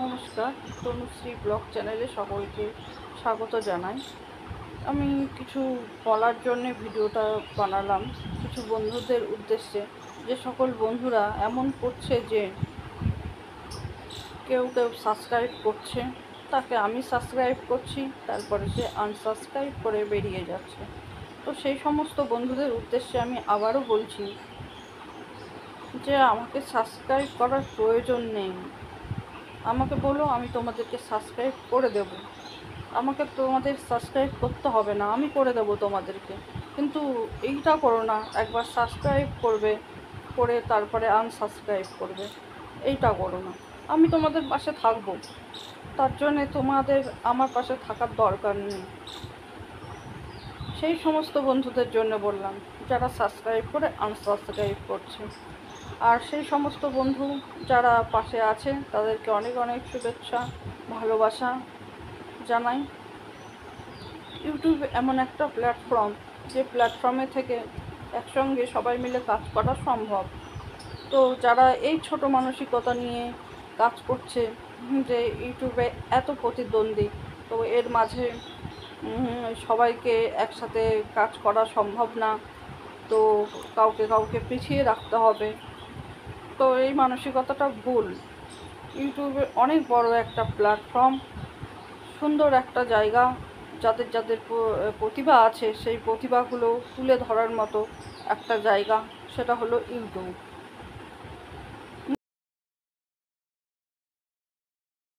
নমস্কার, তনুশ্রী ব্লগ চ্যানেলে সকলকে স্বাগত জানাই। আমি কিছু বলার জন্যে ভিডিওটা বানালাম, কিছু বন্ধুদের উদ্দেশ্যে। যে সকল বন্ধুরা এমন করছে যে কেউ কেউ সাবস্ক্রাইব করছে, তাকে আমি সাবস্ক্রাইব করছি, তারপরে সে আনসাবস্ক্রাইব করে বেরিয়ে যাচ্ছে। তো সেই সমস্ত বন্ধুদের উদ্দেশ্যে আমি আবারও বলছি যে আমাকে সাবস্ক্রাইব করার প্রয়োজন নেই। আমাকে বলো, আমি তোমাদেরকে সাবস্ক্রাইব করে দেব। আমাকে তোমাদের সাবস্ক্রাইব করতে হবে না, আমি করে দেব তোমাদেরকে। কিন্তু এইটা করো না, একবার সাবস্ক্রাইব করবে, করে তারপরে আনসাবস্ক্রাইব করবে। এইটা করো না। আমি তোমাদের পাশে থাকবো, তার জন্যে তোমাদের আমার পাশে থাকার দরকার নেই। সেই সমস্ত বন্ধুদের জন্য বললাম যারা সাবস্ক্রাইব করে আনসাবস্ক্রাইব করছে। আর সেই সমস্ত বন্ধু যারা পাশে আছে তাদেরকে অনেক অনেক শুভেচ্ছা, ভালোবাসা জানাই। ইউটিউব এমন একটা প্ল্যাটফর্ম, যে প্ল্যাটফর্মে থেকে একসঙ্গে সবাই মিলে কাজ করা সম্ভব। তো যারা এই ছোট মানসিকতা নিয়ে কাজ করছে যে ইউটিউবে এত প্রতিদ্বন্দ্বী, তো এর মাঝে সবাইকে একসাথে কাজ করা সম্ভব না, তো কাউকে কাউকে পিছিয়ে রাখতে হবে, তো এই মানসিকতাটা ভুল। ইউটিউবে অনেক বড় একটা প্ল্যাটফর্ম, সুন্দর একটা জায়গা। যাদের যাদের প্রতিভা আছে সেই প্রতিভাগুলো তুলে ধরার মতো একটা জায়গা, সেটা হলো ইউটিউব।